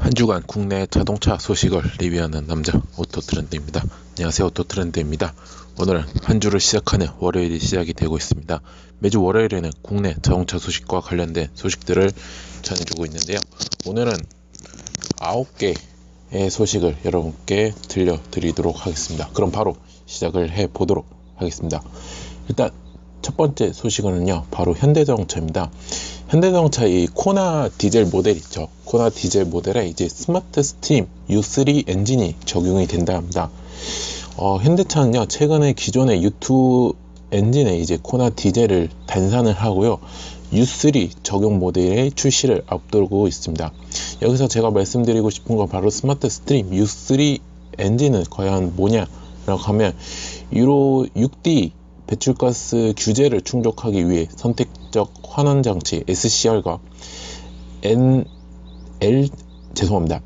한 주간 국내 자동차 소식을 리뷰하는 남자 오토트렌드입니다. 안녕하세요, 오토트렌드입니다. 오늘은 한 주를 시작하는 월요일이 시작이 되고 있습니다. 매주 월요일에는 국내 자동차 소식과 관련된 소식들을 전해주고 있는데요. 오늘은 9개의 소식을 여러분께 들려드리도록 하겠습니다. 그럼 바로 시작을 해보도록 하겠습니다. 일단 첫 번째 소식은요, 바로 현대자동차입니다. 현대자동차 이 코나 디젤 모델 있죠. 코나 디젤 모델에 이제 스마트 스팀 U3 엔진이 적용이 된다 합니다. 현대차는요, 최근에 기존의 U2 엔진에 이제 코나 디젤을 단산을 하고요, U3 적용 모델의 출시를 앞두고 있습니다. 여기서 제가 말씀드리고 싶은 건 바로 스마트 스팀 U3 엔진은 과연 뭐냐라고 하면, 유로 6D 배출가스 규제를 충족하기 위해 선택적 환원장치 SCR과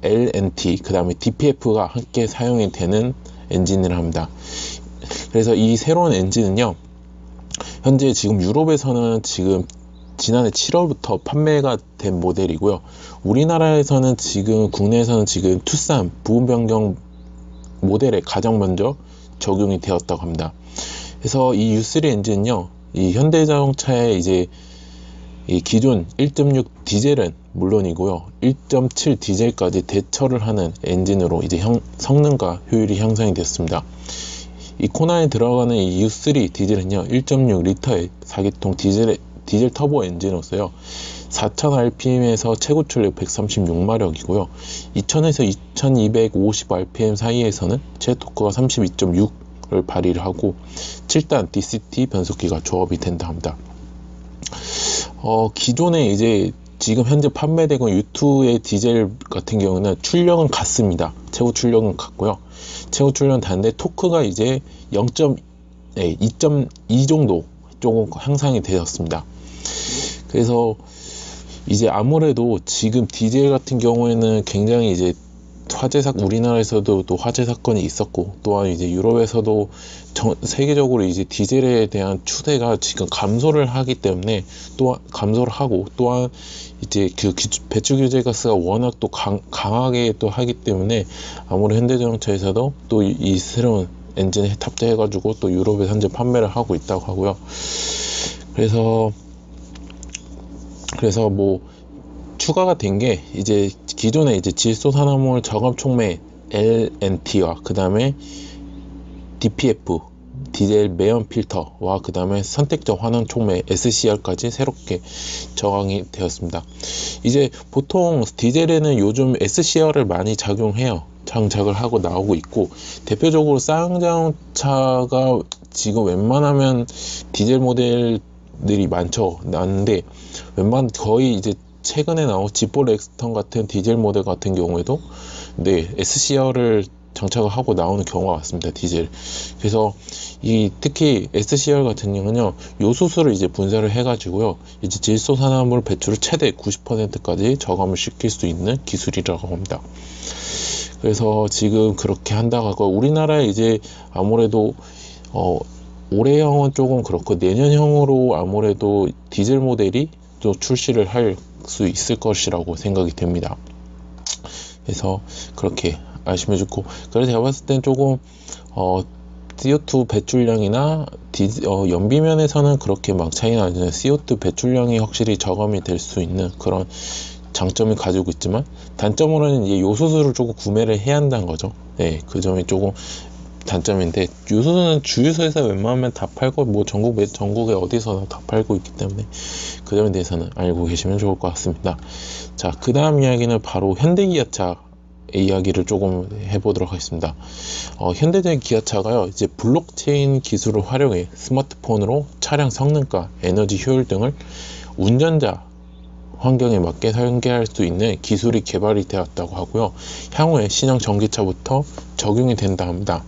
LNT 그 다음에 DPF가 함께 사용이 되는 엔진을 합니다. 그래서 이 새로운 엔진은요, 현재 지금 유럽에서는 지금 지난해 7월부터 판매가 된 모델이고요, 우리나라에서는 지금 국내에서는 지금 투싼 부분 변경 모델에 가장 먼저 적용이 되었다고 합니다. 그래서 이 U3 엔진은요, 이 현대자동차의 이제 이 기존 1.6 디젤은 물론이고요, 1.7 디젤까지 대처를 하는 엔진으로 이제 성능과 효율이 향상이 됐습니다. 이 코나에 들어가는 이 U3 디젤은요, 1.6 리터의 4기통 디젤 터보 엔진으로서요, 4000rpm에서 최고 출력 136마력이고요, 2000에서 2250rpm 사이에서는 최토크가 32.6를 발휘를 하고 7단 DCT 변속기가 조합이 된다 합니다. 기존에 이제 지금 현재 판매되고 U2의 디젤 같은 경우는 출력은 같습니다. 최고 출력은 같고요, 최고 출력은 다른데 토크가 이제 2.2 정도 조금 향상이 되었습니다. 그래서 이제 아무래도 지금 디젤 같은 경우에는 굉장히 이제 우리나라에서도 또 화재 사건이 있었고, 또한 이제 유럽에서도 세계적으로 이제 디젤에 대한 추세가 지금 감소를 하기 때문에, 또한 감소를 하고, 또한 이제 그 배출 규제 가스가 워낙 또 강하게 또 하기 때문에, 아무래도 현대자동차에서도 또 이 새로운 엔진을 탑재해 가지고 또 유럽에 현재 판매를 하고 있다고 하고요. 그래서 뭐 추가가 된 게, 이제 기존에 이제 질소 산화물 저감 촉매 LNT와 그 다음에 DPF 디젤 매연 필터와 그 다음에 선택적 환원 촉매 SCR까지 새롭게 적용이 되었습니다. 이제 보통 디젤에는 요즘 SCR을 많이 장착을 하고 나오고 있고, 대표적으로 쌍자동차가 지금 웬만하면 디젤 모델들이 많은데, 거의 이제 최근에 나온 지폴 엑스턴 같은 디젤 모델 같은 경우에도 SCR을 장착을 하고 나오는 경우가 많습니다, 디젤. 그래서 특히 SCR 같은 경우는요, 요소수를 이제 분사를 해가지고요, 이제 질소 산화물 배출을 최대 90%까지 저감을 시킬 수 있는 기술이라고 합니다. 그래서 지금 그렇게 한다고 하고, 우리나라에 이제 아무래도 올해형은 조금 그렇고, 내년형으로 아무래도 디젤 모델이 또 출시를 할 수 있을 것이라고 생각이 됩니다. 그래서 그렇게 아시면 좋고, 그래서 제가 봤을 땐 조금 CO2 배출량이나 연비면에서는 그렇게 막 차이가 나지만 CO2 배출량이 확실히 저감이 될 수 있는 그런 장점을 가지고 있지만, 단점으로는 이제 요소수를 조금 구매를 해야 한다는 거죠. 네, 그 점이 조금 단점인데, 요소수는 주유소에서 웬만하면 다 팔고, 뭐 전국에 어디서나 다 팔고 있기 때문에 그 점에 대해서는 알고 계시면 좋을 것 같습니다. 자, 그 다음 이야기는 바로 현대기아차 이야기를 조금 해보도록 하겠습니다. 현대기아차가요, 이제 블록체인 기술을 활용해 스마트폰으로 차량 성능과 에너지 효율 등을 운전자 환경에 맞게 설계할 수 있는 기술이 개발이 되었다고 하고요, 향후에 신형 전기차부터 적용이 된다 합니다.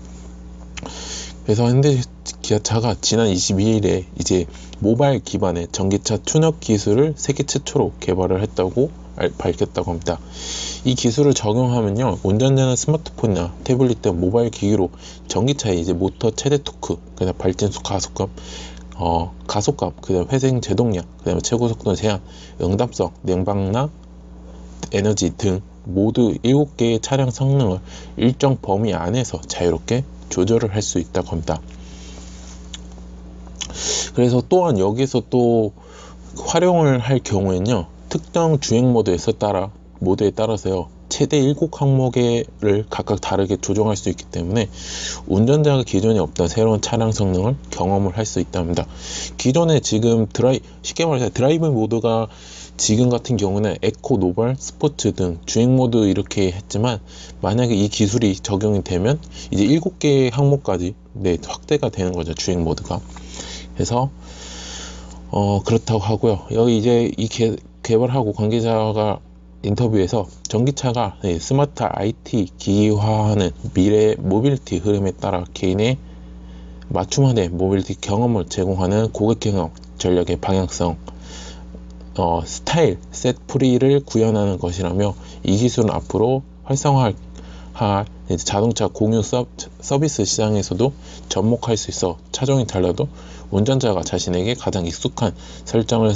그래서 현대기아차가 지난 22일에 이제 모바일 기반의 전기차 튜너 기술을 세계 최초로 개발을 했다고 밝혔다고 합니다. 이 기술을 적용하면요, 운전자는 스마트폰이나 태블릿 등 모바일 기기로 전기차의 이제 모터 최대 토크, 그다음 발진속 가속감, 그다음 회생 제동량, 그다음에 최고 속도 제한, 응답성, 냉방나 에너지 등 모두 7개의 차량 성능을 일정 범위 안에서 자유롭게 조절을 할 수 있다고 합니다. 그래서 또한 여기서 또 활용을 할 경우에는요, 특정 주행 모드에 따라서요, 최대 7항목을 각각 다르게 조정할 수 있기 때문에 운전자가 기존에 없던 새로운 차량 성능을 경험을 할 수 있답니다. 기존에 지금 쉽게 말해서 드라이브 모드가 지금 같은 경우는 에코, 노멀, 스포츠 등 주행 모드 이렇게 했지만, 만약에 이 기술이 적용이 되면 이제 7개의 항목까지 확대가 되는 거죠, 주행 모드가. 그래서 그렇다고 하고요. 여기 이제 개발하고 관계자가 인터뷰에서 전기차가 스마트 IT 기기화하는 미래 모빌리티 흐름에 따라 개인의 맞춤화된 모빌리티 경험을 제공하는 고객 경험 전략의 방향성, 스타일 셋 프리를 구현하는 것이라며, 이 기술은 앞으로 활성화할 자동차 공유 서비스 시장에서도 접목할 수 있어 차종이 달라도 운전자가 자신에게 가장 익숙한 설정을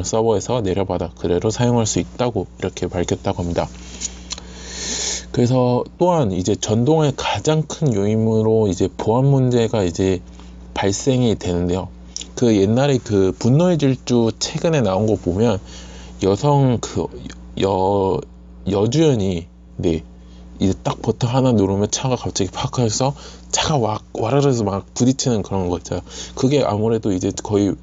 서버에서 내려받아 그대로 사용할 수 있다고 이렇게 밝혔다고 합니다. 그래서 또한 이제 전동의 가장 큰 요인으로 이제 보안 문제가 이제 발생이 되는데요. 그 옛날에 그 분노의 질주 최근에 나온 거 보면 여성 여주연이 이제 딱 버튼 하나 누르면 차가 갑자기 파크해서 차가 와르르서 막 부딪히는 그런 거 있잖아요. 그게 아무래도 이제 거의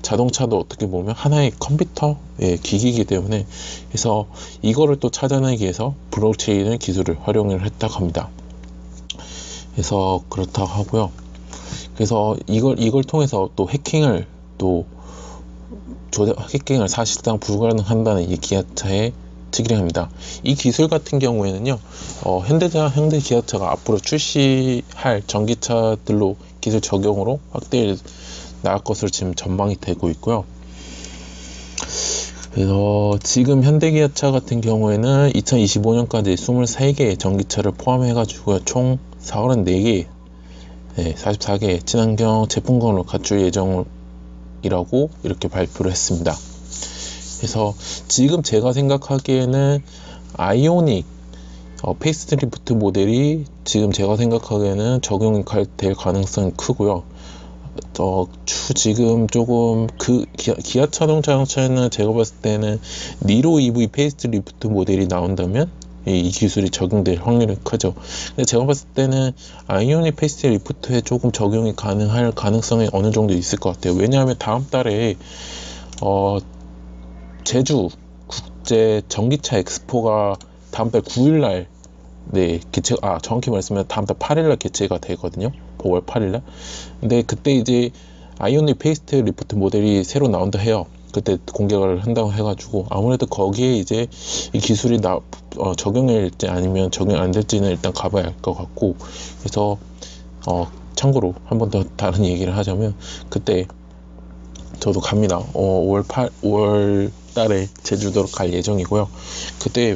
자동차도 어떻게 보면 하나의 컴퓨터 기기이기 때문에, 그래서 이거를 또 찾아내기 위해서 블록체인 기술을 활용을 했다고 합니다. 그래서 그렇다고 하고요. 그래서 이걸 통해서 또 해킹을 사실상 불가능한다는 이 기아차의 특이합니다. 이 기술 같은 경우에는요, 현대 기아차가 앞으로 출시할 전기차들로 기술 적용으로 확대해 나갈 것으로 지금 전망이 되고 있고요. 그래서 지금 현대 기아차 같은 경우에는 2025년까지 23개의 전기차를 포함해가지고 총 44개, 44개의 친환경 제품군을 갖출 예정이라고 이렇게 발표를 했습니다. 그래서 지금 제가 생각하기에는 아이오닉 페이스리프트 모델이 지금 제가 생각하기에는 적용이 될 가능성이 크고요. 지금 조금 기아 자동차는 제가 봤을 때는 니로 EV 페이스리프트 모델이 나온다면 이 기술이 적용될 확률이 크죠. 근데 제가 봤을 때는 아이오닉 페이스리프트에 조금 적용이 가능할 가능성이 어느 정도 있을 것 같아요. 왜냐하면 다음 달에 제주 국제 전기차 엑스포가 다음 달 9일날 정확히 말씀하면 다음 달 8일날 개최가 되거든요. 5월 8일날. 근데 그때 이제 아이오닉 페이스리프트 모델이 새로 나온다 해요. 그때 공개를 한다고 해가지고 아무래도 거기에 이제 이 기술이 적용될지 아니면 적용 안 될지는 일단 가봐야 할 것 같고, 그래서 참고로 한 번 더 다른 얘기를 하자면, 그때 저도 갑니다. 5월 달에 제주도로 갈 예정이고요. 그때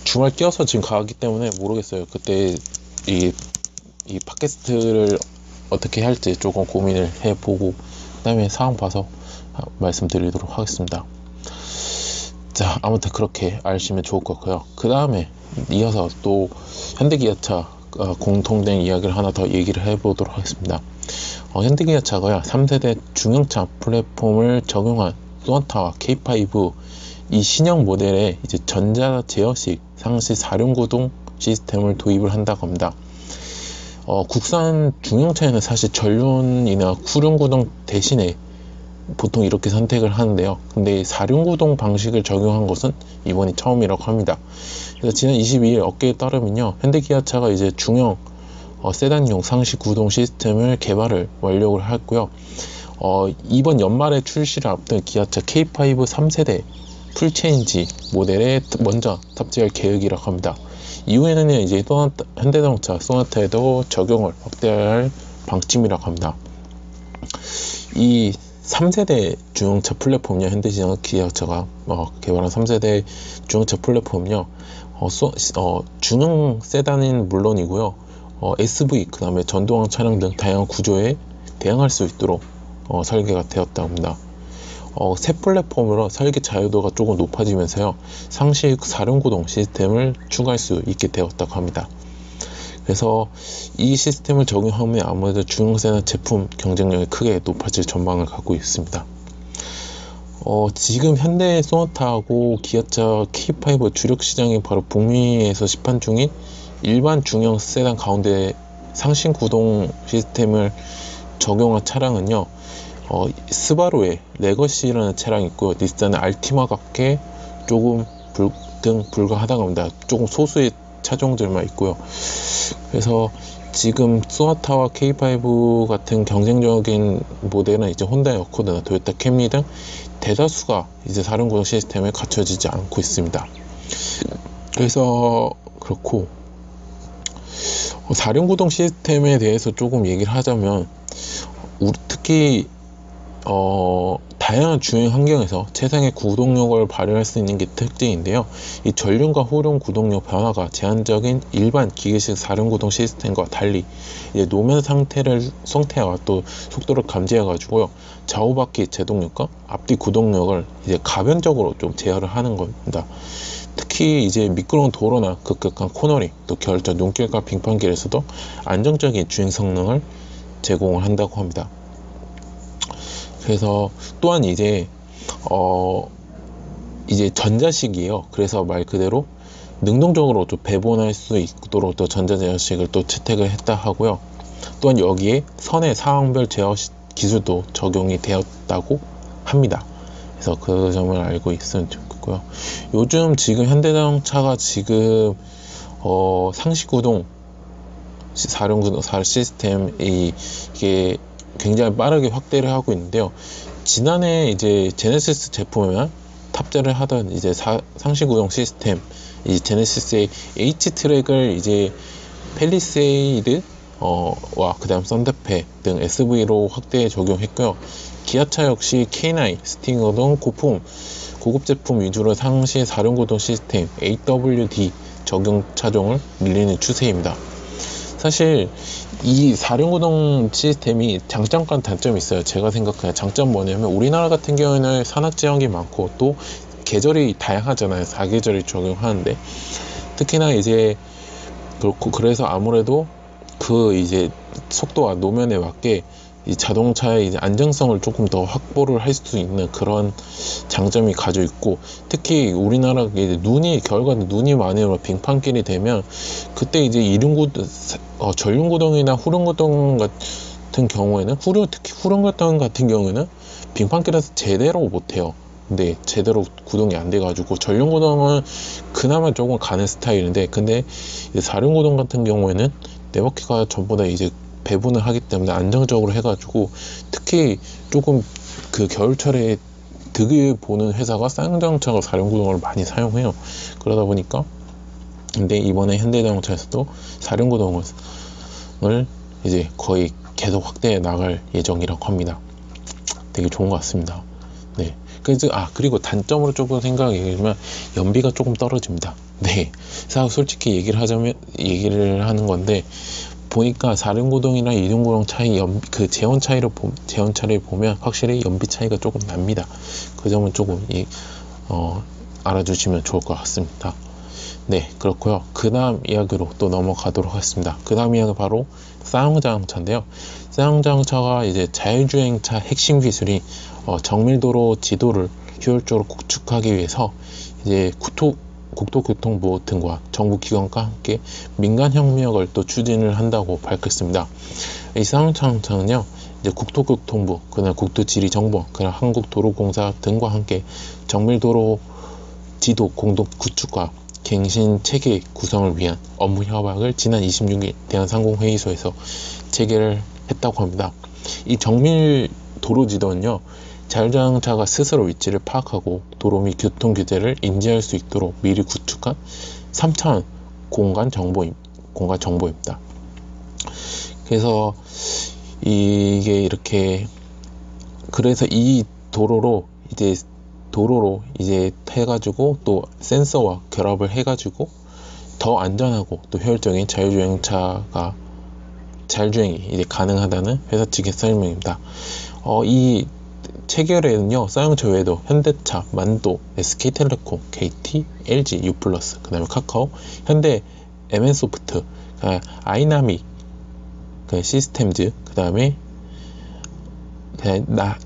주말 끼어서 지금 가기 때문에 모르겠어요. 그때 이 팟캐스트를 어떻게 할지 조금 고민을 해보고 그다음에 상황 봐서 말씀드리도록 하겠습니다. 자, 아무튼 그렇게 아시면 좋을 것 같고요. 그 다음에 이어서 또 현대기아차 공통된 이야기를 하나 더 얘기를 해보도록 하겠습니다. 현대기아차가요, 3세대 중형차 플랫폼을 적용한 소나타와 K5 이 신형 모델에 이제 전자 제어식 상시 4륜구동 시스템을 도입을 한다고 합니다. 국산 중형차에는 사실 전륜이나 9륜구동 대신에 보통 이렇게 선택을 하는데요. 근데 4륜구동 방식을 적용한 것은 이번이 처음이라고 합니다. 그래서 지난 22일 업계에 따르면요, 현대기아차가 이제 중형 세단용 상시 구동 시스템을 개발을 완료를 했고요. 이번 연말에 출시를 앞둔 기아차 K5 3세대 풀체인지 모델에 먼저 탑재할 계획이라고 합니다. 이후에는 이제 현대자동차 소나타에도 적용을 확대할 방침이라고 합니다. 이 3세대 중형차 플랫폼이요, 현대기아차가 개발한 3세대 중형차 플랫폼이요, 중형 세단은 물론이고요, SV, 그 다음에 전동형 차량 등 다양한 구조에 대응할 수 있도록 설계가 되었다고 합니다. 새 플랫폼으로 설계 자유도가 조금 높아지면서요, 상시 사륜구동 시스템을 추가할 수 있게 되었다고 합니다. 그래서 이 시스템을 적용하면 아무래도 중형세나 제품 경쟁력이 크게 높아질 전망을 갖고 있습니다. 지금 현대 소나타하고 기아차 K5 주력 시장이 바로 북미에서 시판 중인 일반 중형 세단 가운데 상시 구동 시스템을 적용한 차량은요, 스바루의 레거시라는 차량이 있고요, 닛산의 알티마밖에 조금 불가하다고 합니다. 조금 소수의 차종들만 있고요. 그래서 지금 소나타와 K5 같은 경쟁적인 모델은 이제 혼다의 어코드나 토요타 캠리 등 대다수가 이제 사륜구동 시스템에 갖춰지지 않고 있습니다. 그래서 그렇고, 사륜구동 시스템에 대해서 조금 얘기를 하자면, 특히 다양한 주행 환경에서 최상의 구동력을 발휘할 수 있는 게 특징인데요. 이 전륜과 후륜 구동력 변화가 제한적인 일반 기계식 사륜구동 시스템과 달리 이제 노면 상태와 또 속도를 감지해 가지고요, 좌우바퀴 제동력과 앞뒤 구동력을 이제 가변적으로 좀 제어를 하는 겁니다. 특히 이제 미끄러운 도로나 급격한 코너링, 또 겨울철 눈길과 빙판길에서도 안정적인 주행 성능을 제공을 한다고 합니다. 그래서 또한 이제 전자식이에요. 그래서 말 그대로 능동적으로 또 배분할 수 있도록 또 전자제어식을 또 채택을 했다 하고요. 또한 여기에 선의 상황별 제어 기술도 적용이 되었다고 합니다. 그래서 그 점을 알고 있으면 좋겠고요. 요즘 지금 현대자동차가 지금 상시구동 사륜구동 시스템이 이게 굉장히 빠르게 확대를 하고 있는데요. 지난해 이제 제네시스 제품에만 탑재를 하던 이제 상시구동 시스템, 이 제네시스의 H-트랙을 이제 팰리세이드 와 그다음 썬데페 등 SV로 확대 적용했고요. 기아차 역시 K9, 스팅어 등 고급 제품 위주로 상시 사륜구동 시스템 AWD 적용 차종을 늘리는 추세입니다. 사실 이 사륜구동 시스템이 장점과 단점이 있어요. 제가 생각하는 장점 뭐냐면, 우리나라 같은 경우에는 산악 지역이 많고 또 계절이 다양하잖아요. 4계절이 적용하는데, 특히나 이제 그렇고, 그래서 아무래도 그 이제 속도와 노면에 맞게 이 자동차의 이제 안정성을 조금 더 확보를 할 수 있는 그런 장점이 가지고 있고, 특히 우리나라 이제 겨울같은 눈이 많이 오고 빙판길이 되면, 그때 이제 전륜구동이나 후륜구동 같은 경우에는 특히 후륜구동 같은 경우에는 빙판길에서 제대로 못해요. 근데 제대로 구동이 안 돼가지고, 전륜구동은 그나마 조금 가는 스타일인데, 근데 사륜구동 같은 경우에는 네 바퀴가 전부 다 이제 배분을 하기 때문에 안정적으로 해가지고, 특히 조금 그 겨울철에 득을 보는 회사가 쌍용자동차가 사륜구동을 많이 사용해요. 그러다 보니까, 근데 이번에 현대자동차에서도 사륜구동을 이제 거의 계속 확대해 나갈 예정이라고 합니다. 되게 좋은 것 같습니다. 네. 그리고 단점으로 조금 생각하면 연비가 조금 떨어집니다. 네. 솔직히 얘기를 하는 건데, 보니까 사륜구동이나 이륜구동 차이 그 제원 차이를 보면 확실히 연비 차이가 조금 납니다. 그 점은 조금 알아주시면 좋을 것 같습니다. 네, 그렇고요. 그 다음 이야기로 또 넘어가도록 하겠습니다. 그 다음 이야기는 바로 쌍용자동차인데요. 쌍용자동차가 이제 자율주행차 핵심 기술이 정밀도로 지도를 효율적으로 구축하기 위해서 이제 국토교통부 등과 정부 기관과 함께 민간 협력을 또 추진을 한다고 밝혔습니다. 이 쌍용자동차는요, 이제 국토교통부, 그다음 국토지리정보원, 그다음 한국도로공사 등과 함께 정밀도로 지도 공동 구축과 갱신 체계 구성을 위한 업무 협약을 지난 26일 대한상공회의소에서 체결을 했다고 합니다. 이 정밀 도로 지도는요, 자율주행차가 스스로 위치를 파악하고 도로 및 교통 규제를 인지할 수 있도록 미리 구축한 3차원 공간 정보입니다. 그래서 그래서 이 도로로 이제 해가지고 또 센서와 결합을 해가지고 더 안전하고 또 효율적인 자율주행이 이제 가능하다는 회사 측의 설명입니다. 이 체결에는요, 쌍용차 외에도 현대차, 만도, SK텔레콤, KT, LG, U+, 그 다음에 카카오, 현대, MN소프트, 아이나믹, 시스템즈, 그 다음에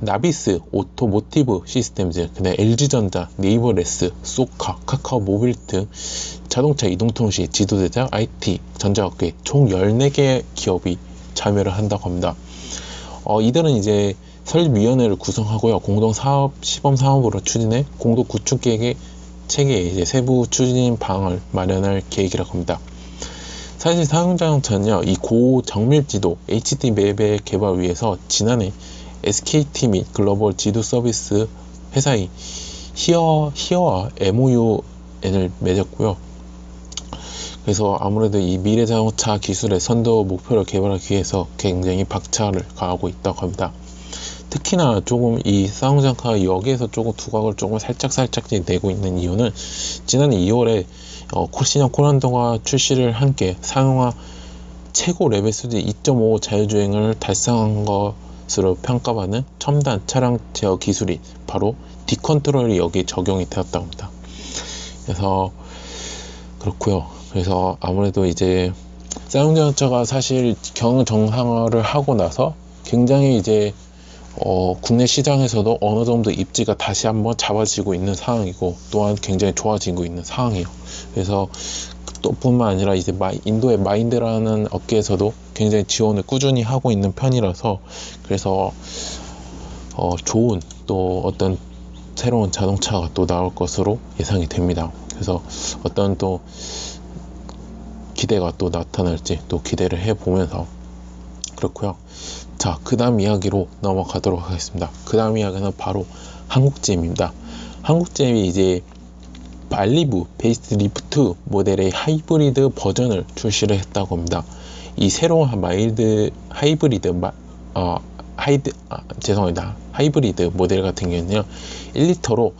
나비스 오토모티브 시스템즈, 그 다음에 LG전자, 네이버레스, 소카, 카카오 모빌 등 자동차 이동통신, 지도제작, IT, 전자업계 총 14개 기업이 참여를 한다고 합니다. 이들은 이제 설립위원회를 구성하고요, 공동 사업 시범 사업으로 추진해 공동 구축 계획의 체계에 이제 세부 추진 방안을 마련할 계획이라고 합니다. 사실 사용자동차는요, 이 고정밀지도 HD 맵의 개발 위해서 지난해 SKT 및 글로벌 지도 서비스 회사인 히어와 MOU를 맺었고요. 그래서 아무래도 이 미래 자동차 기술의 선도 목표를 개발하기 위해서 굉장히 박차를 가하고 있다고 합니다. 특히나 조금 이 쌍용차가 여기에서 조금 두각을 조금 살짝 내고 있는 이유는 지난해 2월에 신형 코란도가 출시를 함께 상용화 최고 레벨 수준 2.5 자율주행을 달성한 것으로 평가받는 첨단 차량 제어 기술이 바로 D컨트롤이 여기에 적용이 되었다고 합니다. 그래서 그렇고요. 그래서 아무래도 이제 쌍용자동차가 사실 경영 정상화를 하고 나서 굉장히 이제 국내 시장에서도 어느 정도 입지가 다시 한번 잡아지고 있는 상황이고, 또한 굉장히 좋아지고 있는 상황이에요. 그래서 또 뿐만 아니라 이제 인도의 마인드라는 업계에서도 굉장히 지원을 꾸준히 하고 있는 편이라서, 그래서 좋은 또 어떤 새로운 자동차가 또 나올 것으로 예상이 됩니다. 그래서 어떤 또 기대가 또 나타날지 또 기대를 해보면서 그렇고요. 자, 그 다음 이야기로 넘어가도록 하겠습니다. 그 다음 이야기는 바로 한국GM입니다. 한국GM이 이제 말리부 베이스리프트 모델의 하이브리드 버전을 출시를 했다고 합니다. 이 새로운 하이브리드 모델 같은 경우는요, 1리터로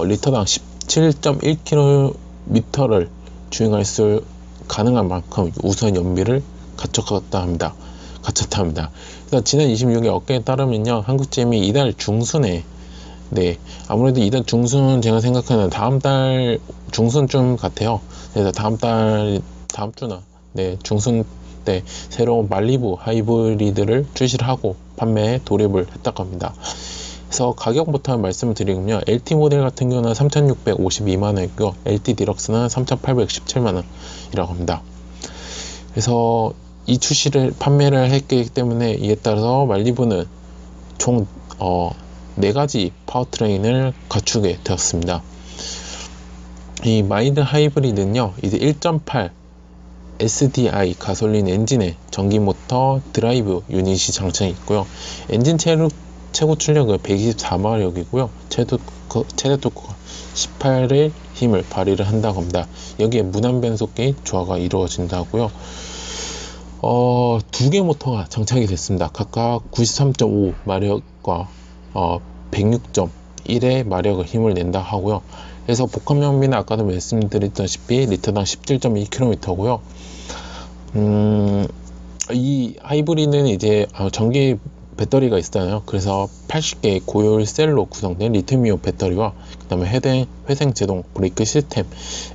리터당 17.1km를 주행할 수 가능한 만큼 우선 연비를 갖췄다 합니다. 그래서 지난 26일 업계에 따르면요, 한국GM이 이달 중순에, 아무래도 이달 중순은 제가 생각하는 다음 달 중순쯤 같아요. 그래서 다음 주나 중순 때 새로운 말리부 하이브리드를 출시를 하고 판매에 돌입을 했다고 합니다. 그래서 가격부터 말씀을 드리면요, LT 모델 같은 경우는 3,652만원이고요 LT 디럭스는 3,817만원이라고 합니다. 그래서 이 판매를 했기 때문에 이에 따라서 말리부는 총 4가지 파워트레인을 갖추게 되었습니다. 이 마일드 하이브리드는요, 이제 1.8 SDI 가솔린 엔진에 전기 모터 드라이브 유닛이 장착이 있고요. 엔진 최고 출력은 124마력이고요. 최대 토크가 18의 힘을 발휘를 한다고 합니다. 여기에 무난 변속기 조화가 이루어진다고요. 2개 모터가 장착이 됐습니다. 각각 93.5 마력과 106.1의 마력의 힘을 낸다 하고요. 그래서 복합 연비는 아까도 말씀드렸다시피 리터당 17.2km고요. 이 하이브리드는 이제 전기 배터리가 있잖아요. 그래서 80개의 고효율 셀로 구성된 리튬이온 배터리와 그 다음에 회생 제동 브레이크 시스템,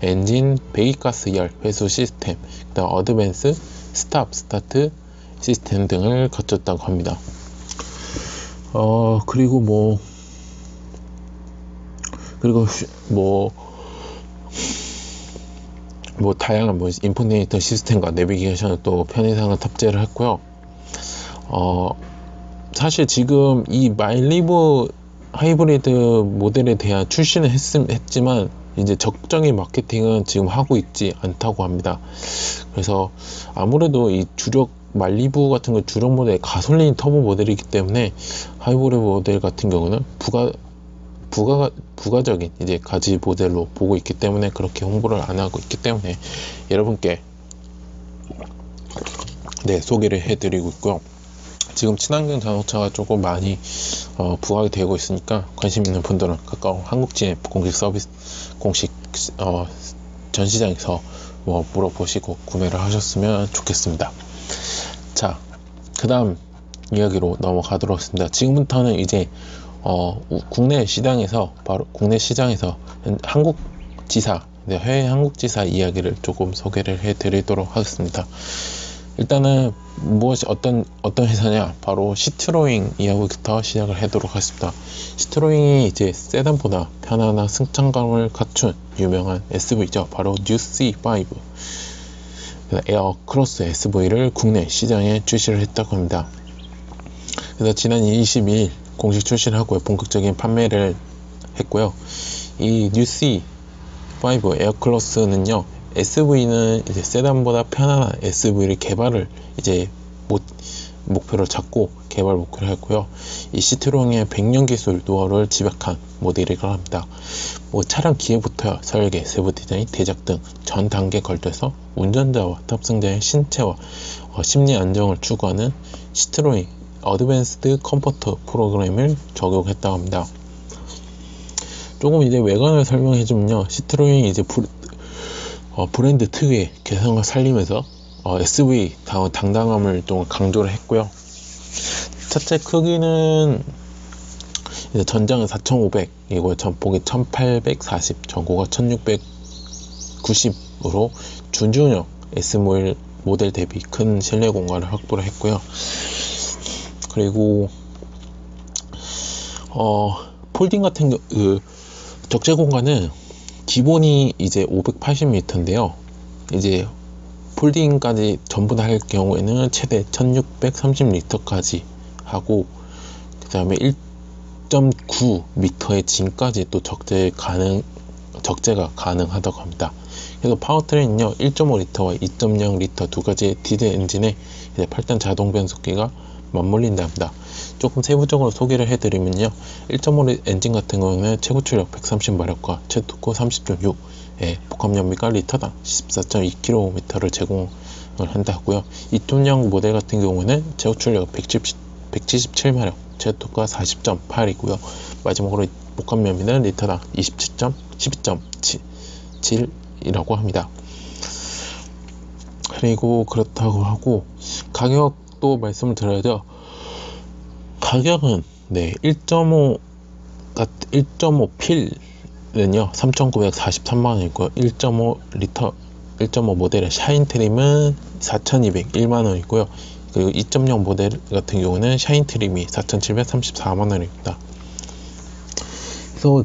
엔진 배기가스 열 회수 시스템, 그 다음 어드밴스 스타트 시스템 등을 갖췄다고 합니다. 그리고 다양한 인포네이터 시스템과 내비게이션을 또 편의상을 탑재를 했고요. 사실 지금 이 말리부 하이브리드 모델에 대한 출시는 했지만 이제 적정히 마케팅은 지금 하고 있지 않다고 합니다. 그래서 아무래도 이 말리부 같은 거 주력 모델 가솔린 터보 모델이기 때문에 하이브리드 모델 같은 경우는 부가적인 이제 가지 모델로 보고 있기 때문에 그렇게 홍보를 안 하고 있기 때문에 여러분께 소개를 해드리고 있고요. 지금 친환경 자동차가 조금 많이 부각이 되고 있으니까 관심 있는 분들은 가까운 한국GM 공식 전시장에서 물어보시고 구매를 하셨으면 좋겠습니다. 자, 그 다음 이야기로 넘어가도록 하겠습니다. 지금부터는 이제 국내 시장에서 한국 지사, 해외 한국 지사 이야기를 조금 소개를 해드리도록 하겠습니다. 일단은 어떤 회사냐, 바로 시트로잉 이야기부터 시작을 하도록 하겠습니다. 시트로잉이 이제 세단보다 편안한 승차감을 갖춘 유명한 SV죠. 바로 뉴C5 에어크로스 SV를 국내 시장에 출시를 했다고 합니다. 그래서 지난 22일 공식 출시를 하고요, 본격적인 판매를 했고요. 이 뉴C5 에어크로스는요, SV는 이제 세단보다 편안한 SV를 개발을 이제 목표를 잡고 개발 목표를 했고요. 이 시트롱의 100년 기술 노하우를 집약한 모델이라고 합니다. 차량 기계부터 설계, 세부 디자인, 제작 등 전 단계에 걸쳐서 운전자와 탑승자의 신체와 심리 안정을 추구하는 시트로잉 어드밴스드 컴포트 프로그램을 적용했다고 합니다. 조금 이제 외관을 설명해주면요, 시트로잉이 이제 브랜드 특유의 개성을 살리면서 SV 당당함을 좀 강조를 했고요. 차체 크기는 이제 전장은 4500이고 전폭이 1840, 전고가 1690으로 준중형 S 모델 대비 큰 실내 공간을 확보를 했고요. 그리고 폴딩 같은 적재 공간은 기본이 이제 580m인데요. 이제 폴딩까지 전부 다 할 경우에는 최대 1630L까지 하고, 그 다음에 1.9m의 진까지 또 적재가 가능하다고 합니다. 그래서 파워트레인은요, 1.5L와 2.0L 두 가지 디젤 엔진에 이제 8단 자동 변속기가 맞물린다 합니다. 조금 세부적으로 소개를 해드리면요, 1.5L 엔진 같은 경우는 최고 출력 130마력과 최토크 30.6, 복합 연비가 리터당 14.2km를 제공을 한다고요. 2.0 모델 같은 경우는 최고 출력 177마력, 최토크가 40.8이고요. 마지막으로 복합 연비는 리터당 12.7이라고 합니다. 그리고 그렇다고 하고 가격도 말씀을 드려야죠. 가격은 1.5 필은요 3,943만원이고요 1.5 모델의 샤인 트림은 4,201만원이고요 그리고 2.0 모델 같은 경우는 샤인 트림이 4,734만원입니다. 그래서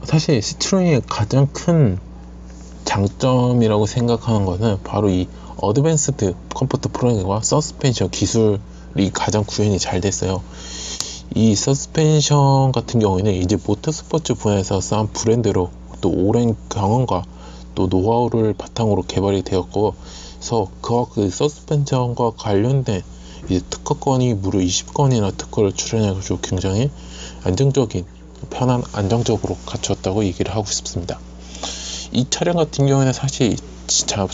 사실 시트로잉의 가장 큰 장점이라고 생각하는 것은 바로 이 어드밴스드 컴포트 프로그램과 서스펜션 기술이 가장 구현이 잘 됐어요. 이 서스펜션 같은 경우에는 이제 모터스포츠 분야에서 쌓은 브랜드로 또 오랜 경험과 또 노하우를 바탕으로 개발이 되었고, 그래서 그 서스펜션과 관련된 이제 특허건이 무려 20건이나 특허를 출연해가지고 굉장히 안정적으로 갖추었다고 얘기를 하고 싶습니다. 이 차량 같은 경우에는 사실 진짜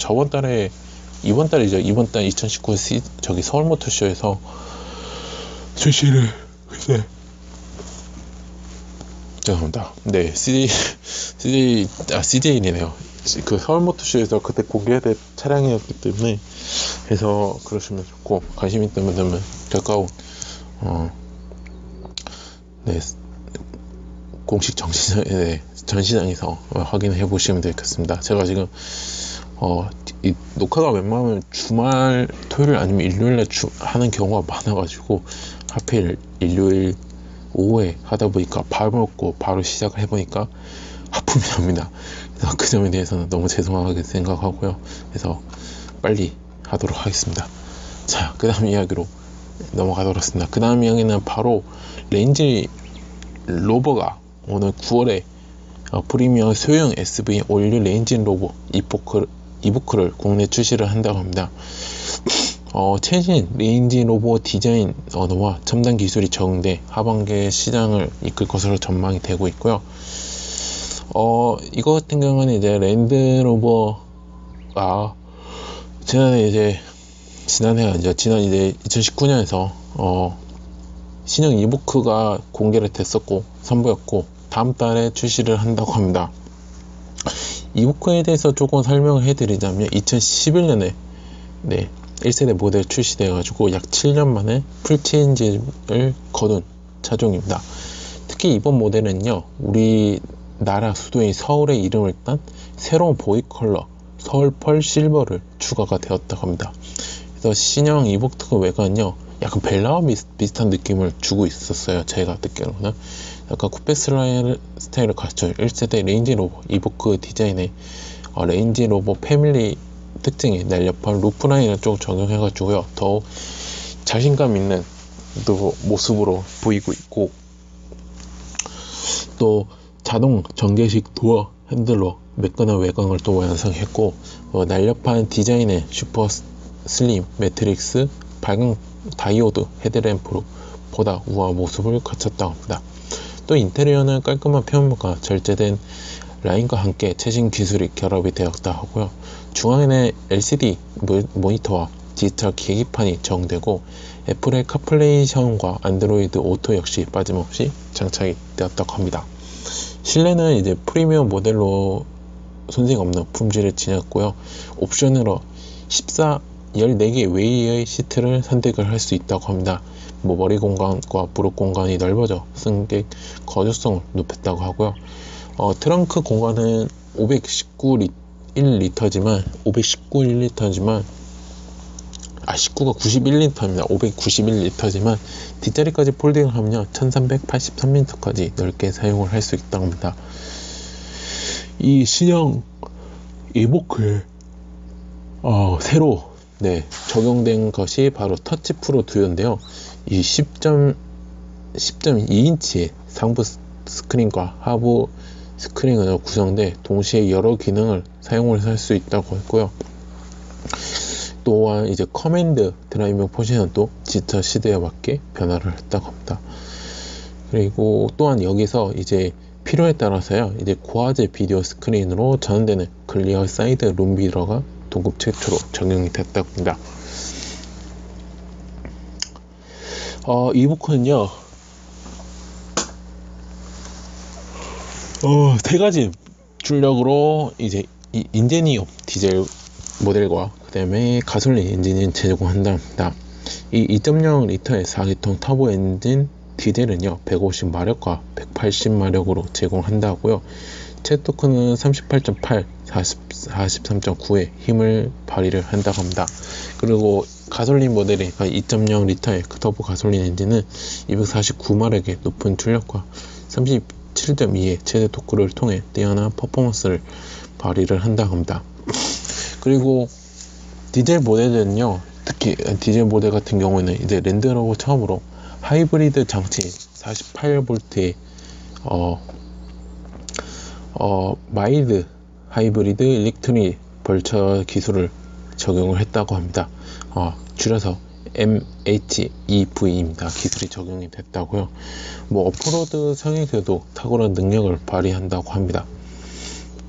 이번 달이죠. 이번 달 2019 서울 모터쇼에서 출시를 죄송합니다. CJ이네요. 그 서울 모터쇼에서 그때 공개된 차량이었기 때문에, 그래서 그러시면 좋고, 관심 있다면 가까운 공식 전시장에서 확인해 보시면 되겠습니다. 제가 지금 이 녹화가 웬만하면 주말 토요일 아니면 일요일에 하는 경우가 많아가지고 하필 일요일 오후에 하다 보니까 밥 먹고 바로 시작을 해보니까 하품이 납니다. 그래서 그 점에 대해서는 너무 죄송하게 생각하고요. 그래서 빨리 하도록 하겠습니다. 자, 그 다음 이야기로 넘어가도록 하겠습니다. 그 다음 이야기는 바로 레인지 로버가 오늘 9월에 프리미엄 소형 SV 올류 레인지 로버 이보크를 국내 출시를 한다고 합니다. 최신 레인지 로버 디자인 언어와 첨단 기술이 적용돼 하반기에 시장을 이끌 것으로 전망이 되고 있고요. 이거 같은 경우는 이제 랜드로버가 지난 2019년에서 신형 이보크가 공개를 됐었고 선보였고, 다음 달에 출시를 한다고 합니다. 이보크에 대해서 조금 설명을 해드리자면 2011년에 1세대 모델 출시되어 가지고 약 7년 만에 풀체인지를 거둔 차종입니다. 특히 이번 모델은요, 우리나라 수도인 서울의 이름을 딴 새로운 보이 컬러 서울펄 실버를 추가가 되었다고 합니다. 그래서 신형 이보크 외관은요, 약간 벨라와 비슷한 느낌을 주고 있었어요. 제가 듣기로는 약간 쿠페 스타일을 갖춘 1세대 레인지로버 이보크 디자인의 레인지로버 패밀리 특징의 날렵한 루프라인을 좀 적용해가지고요, 더욱 자신감 있는 또 모습으로 보이고 있고, 또 자동 전개식 도어 핸들로 매끈한 외관을 또 완성했고, 날렵한 디자인의 슈퍼 슬림 매트릭스 밝은 다이오드 헤드램프로 보다 우아한 모습을 갖췄다고 합니다. 또 인테리어는 깔끔한 표면과 절제된 라인과 함께 최신 기술이 결합이 되었다 하고요. 중앙에는 LCD 모니터와 디지털 계기판이 적용되고, 애플의 카플레이 시험과 안드로이드 오토 역시 빠짐없이 장착이 되었다고 합니다. 실내는 이제 프리미엄 모델로 손색 없는 품질을 지녔고요. 옵션으로 14개 웨이의 시트를 선택을 할 수 있다고 합니다. 머리 공간과 무릎 공간이 넓어져 승객 거주성을 높였다고 하고요. 트렁크 공간은 519리터지만 19가 91리터입니다. 591리터지만 뒷자리까지 폴딩을 하면 1383리터까지 넓게 사용을 할 수 있다고 합니다. 이 신형 이보크에 새로 적용된 것이 바로 터치 프로 듀오인데요. 이 10.2인치의 상부 스크린과 하부 스크린으로 구성돼 동시에 여러 기능을 사용을 할 수 있다고 했고요. 또한 이제 커맨드 드라이빙 포지션도 디지털 시대에 맞게 변화를 했다고 합니다. 그리고 또한 여기서 이제 필요에 따라서요, 이제 고화질 비디오 스크린으로 전환되는 클리어 사이드 룸미러가 동급 최초로 적용이 됐다고 합니다. 이보크는요, 세 가지 출력으로 이제 인제니엄 디젤 모델과 그 다음에 가솔린 엔진을 제공한답니다. 이 2.0리터의 4기통 터보 엔진 디젤은요 150마력과 180마력으로 제공한다고요. 최토크는 38.8, 43.9의 힘을 발휘를 한다고 합니다. 그리고 가솔린 모델의 2.0리터의 터보 가솔린 엔진은 249마력의 높은 출력과 37.2의 최대 토크를 통해 뛰어난 퍼포먼스를 발휘를 한다고 합니다. 그리고 디젤 모델은요, 특히 디젤 모델 같은 경우에는 이제 랜드로버 처음으로 하이브리드 장치 48V의 마일드 하이브리드 일렉트릭 벌처 기술을 적용을 했다고 합니다. 줄여서 MHEV입니다. 기술이 적용이 됐다고요. 오프로드 상행에도 탁월한 능력을 발휘한다고 합니다.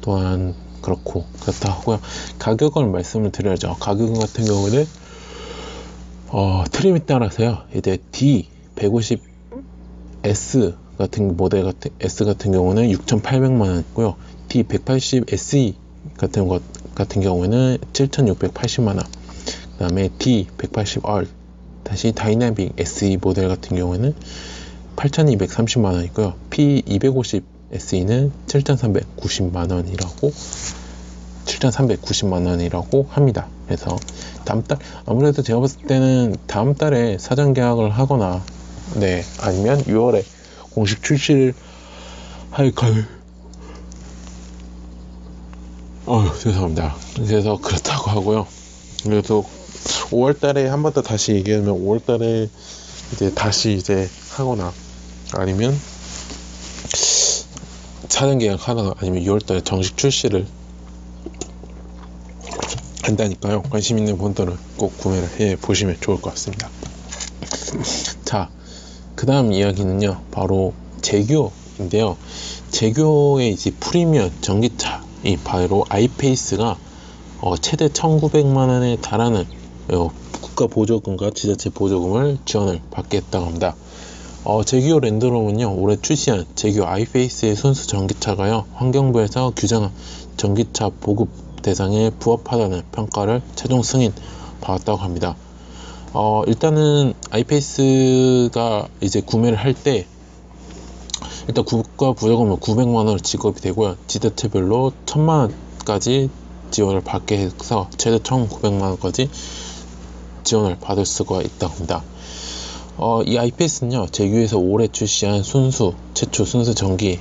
또한 그렇다 하고요. 가격을 말씀을 드려야죠. 가격 같은 경우는 트림에 따라서요, 이제 D150S 같은 모델 S 같은 경우는 6,800만원이고요. D180SE 같은 경우에는 7,680만원. 그 다음에 D180R 다시 다이나믹 SE 모델 같은 경우에는 8,230만원이고요. P250SE는 7,390만원이라고 합니다. 그래서 다음달, 아무래도 제가 봤을 때는 다음 달에 사전 계약을 하거나 아니면 6월에 공식 출시를 할 죄송합니다. 그래서 그렇다고 하고요. 그래서 5월달에 한 번 더 다시 얘기하면 5월달에 이제 다시 하거나 아니면 사전 계약하거나 아니면 6월달에 정식 출시를 한다니까요. 관심 있는 분들은 꼭 구매를 해 보시면 좋을 것 같습니다. 자, 그 다음 이야기는요, 바로 제규어인데요. 제규어의 이제 프리미엄 전기차 이 바로 아이페이스가 최대 1,900만원에 달하는 국가 보조금과 지자체 보조금을 지원을 받겠다고 합니다. 제규어 랜드로버는요, 올해 출시한 제규어 아이페이스의 순수 전기차가요, 환경부에서 규정한 전기차 보급 대상에 부합하다는 평가를 최종 승인 받았다고 합니다. 일단은 아이페이스가 이제 구매를 할 때 일단 국가 부여금은 900만원을 지급이 되고요. 지자체별로 1000만원까지 지원을 받게 해서 최대 1900만원까지 지원을 받을 수가 있다고 합니다. 이 아이페이스는요, 제규에서 올해 출시한 최초 순수 전기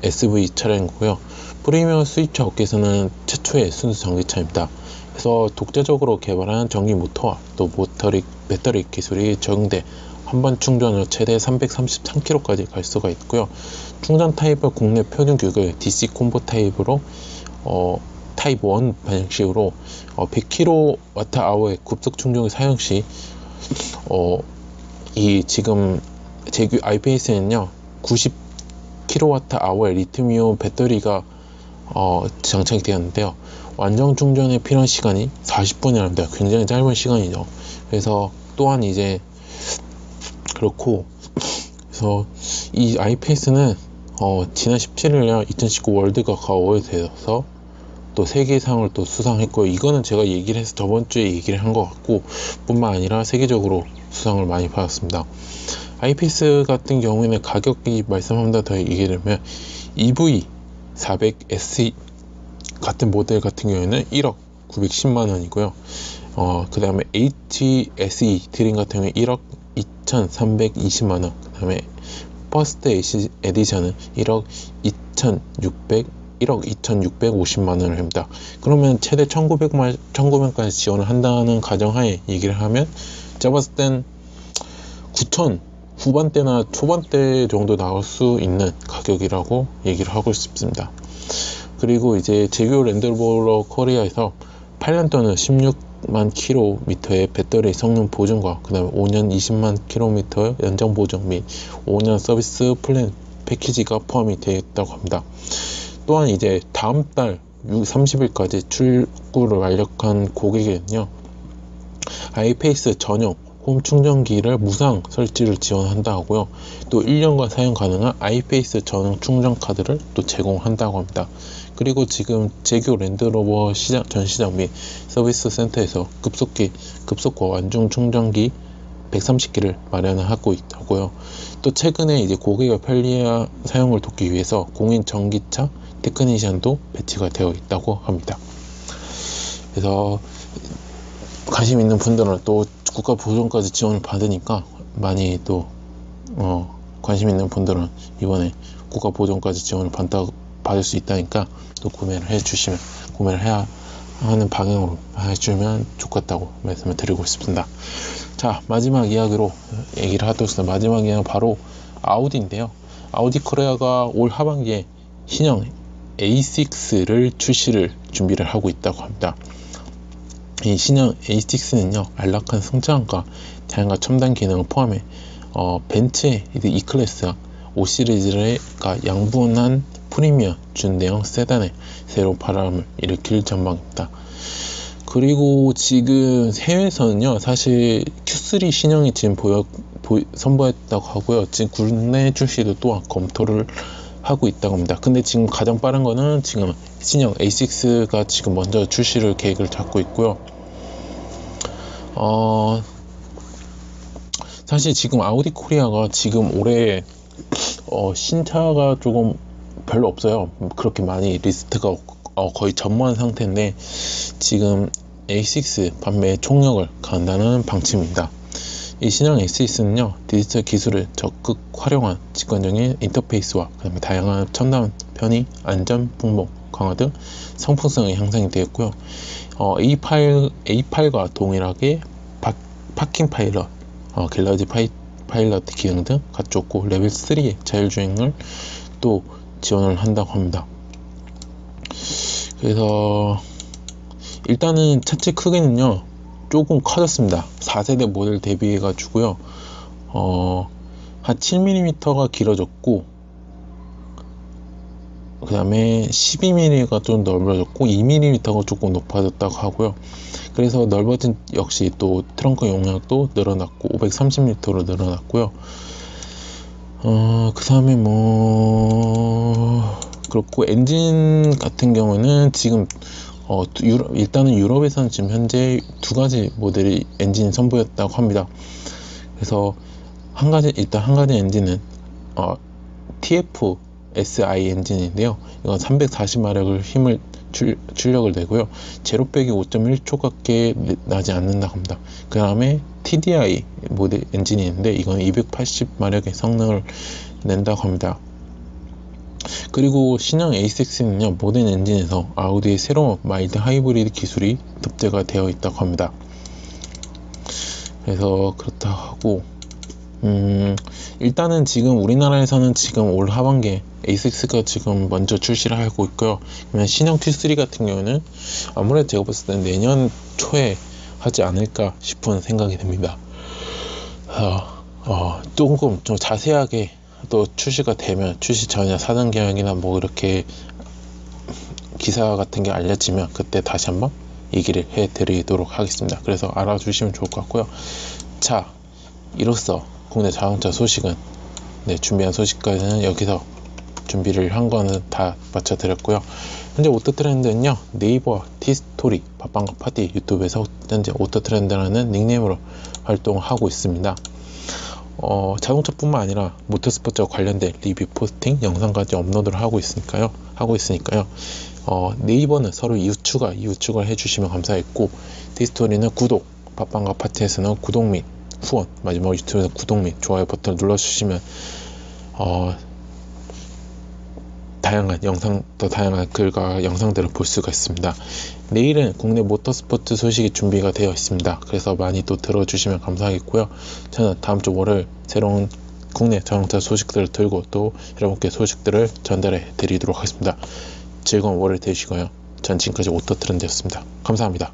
SV 차량이고요. 프리미엄 수입차 업계에서는 최초의 순수 전기차입니다. 그래서 독자적으로 개발한 전기 모터와 또 배터리 기술이 적용돼 한번 충전으로 최대 333km까지 갈 수가 있고요. 충전 타입은 국내 표준 규格DC 콤보 타입으로 타입 1 방식으로 100kWh의 급속 충전기 사용 시 이 지금 제규 아이페이스는요 90kWh의 리튬이온 배터리가 장착이 되었는데요. 완전 충전에 필요한 시간이 40분이랍니다. 굉장히 짧은 시간이죠. 그래서 또한 이제 그렇고, 그래서 이 아이페이스는 지난 17일날 2019 월드컵 어워드에서 또 세계상을 또 수상했고요. 이거는 제가 얘기를 해서 저번 주에 얘기를 한 것 같고, 뿐만 아니라 세계적으로 수상을 많이 받았습니다. 아이페이스 같은 경우에는 가격이 말씀한다 더 얘기하면 EV400S 같은 모델 같은 경우에는 1억 910만원이고요. 그 다음에 HSE 드림 같은 경우에 1억 2320만원, 그 다음에 퍼스트 에디션은 1억 2650만원을 합니다. 그러면 최대 1900까지 지원을 한다는 가정하에 얘기를 하면 제가 봤을 땐 9천 후반대나 초반대 정도 나올 수 있는 가격이라고 얘기를 하고 싶습니다. 그리고 이제 제규 랜드로버 코리아에서 8년 또는 16만 킬로미터의 배터리 성능 보증과 그 다음에 5년 20만 킬로미터의 연장 보증 및 5년 서비스 플랜 패키지가 포함이 되어 있다고 합니다. 또한 이제 다음 달 30일까지 출고를 완료한 고객에는요, 아이페이스 전용 홈 충전기를 무상 설치를 지원한다 하고요. 또 1년간 사용 가능한 아이페이스 전용 충전 카드를 또 제공한다고 합니다. 그리고 지금 제규 랜드로버 전 시장 및 서비스 센터에서 급속과 완중 충전기 130개를 마련하고 있다고요. 또 최근에 이제 고객의 편리한 사용을 돕기 위해서 공인 전기차 테크니션도 배치가 되어 있다고 합니다. 그래서 관심 있는 분들은 또 국가 보전까지 지원을 받으니까 많이 또 관심 있는 분들은 이번에 국가 보전까지 지원을 받을 수 있다니까 또 구매를 해야 하는 방향으로 해주면 좋겠다고 말씀을 드리고 싶습니다. 자, 마지막 이야기로 얘기를 하도록 하겠습니다. 마지막 이야기는 바로 아우디인데요. 아우디 코리아가 올 하반기에 신형 A6를 준비를 하고 있다고 합니다. 이 신형 A6는요, 안락한 승차감과 다양한 첨단 기능을 포함해 벤츠의 E클래스와 5시리즈가 양분한 프리미엄 준대형 세단에 새로운 바람을 일으킬 전망입니다. 그리고 지금 해외에서는요, 사실 Q3 신형이 지금 선보였다고 하고요. 지금 국내 출시도 또한 검토를 하고 있다고 합니다. 근데 지금 가장 빠른 거는 지금 신형 A6가 지금 먼저 출시를 계획을 잡고 있고요. 사실 지금 아우디 코리아가 지금 올해 신차가 조금 별로 없어요. 그렇게 많이 리스트가 거의 전무한 상태인데 지금 A6 판매 총력을 가한다는 방침입니다. 이 신형 A6는요, 디지털 기술을 적극 활용한 직관적인 인터페이스와 그다음에 다양한 첨단 편의, 안전, 풍목, 강화 등 성품성이 향상이 되었고요. A8과 동일하게 파킹 파일럿, 갤러지 파일럿 기능 등 갖췄고 레벨 3의 자율주행을 또 지원을 한다고 합니다. 그래서 일단은 차체 크기는요 조금 커졌습니다. 4세대 모델 대비해 가지고요 한 7mm가 길어졌고, 그 다음에 12mm가 좀 넓어졌고 2mm가 조금 높아졌다고 하고요. 그래서 넓어진 역시 또 트렁크 용량도 늘어났고 530L로 늘어났고요. 그 다음에 그렇고 엔진 같은 경우는 지금 일단은 유럽에서는 지금 현재 두 가지 모델이 엔진이 선보였다고 합니다. 그래서 한 가지 엔진은 TFSI 엔진인데요. 이건 340마력을 출력을 내고요. 제로 빼기 5.1초밖에 나지 않는다고 합니다. 그 다음에 TDI 모델 엔진이 있는데 이건 280마력의 성능을 낸다고 합니다. 그리고 신형 A6는요, 모든 엔진에서 아우디의 새로운 마일드 하이브리드 기술이 탑재가 되어 있다고 합니다. 그래서 그렇다고 하고, 일단은 지금 우리나라에서는 지금 올 하반기에 A6가 지금 먼저 출시를 하고 있고요. 그러면 신형 T3 같은 경우는 아무래도 제가 봤을 때 내년 초에 하지 않을까 싶은 생각이 듭니다. 조금 좀 자세하게 또 출시가 되면 출시 전이나 사전 계약이나 뭐 이렇게 기사 같은 게 알려지면 그때 다시 한번 얘기를 해 드리도록 하겠습니다. 그래서 알아주시면 좋을 것 같고요. 자, 이로써 국내 자동차 소식은 준비한 소식까지는 여기서 준비를 한 거는 다 맞춰 드렸고요. 현재 오토트렌드는요, 네이버와 티스토리, 밥방과 파티 유튜브에서 현재 오토트렌드라는 닉네임으로 활동하고 있습니다. 자동차뿐만 아니라 모터스포츠와 관련된 리뷰 포스팅 영상까지 업로드를 하고 있으니까요. 네이버는 서로 이웃 추가를 해주시면 감사했고, 디스토리는 구독, 밥방과 파티에서는 구독 및 후원, 마지막 유튜브에서 구독 및 좋아요 버튼을 눌러주시면 더 다양한 글과 영상들을 볼 수가 있습니다. 내일은 국내 모터스포츠 소식이 준비가 되어 있습니다. 그래서 많이 또 들어주시면 감사하겠고요. 저는 다음 주 월요일 새로운 국내 자동차 소식들을 들고 또 여러분께 소식들을 전달해 드리도록 하겠습니다. 즐거운 월요일 되시고요. 전 지금까지 오토트렌드였습니다. 감사합니다.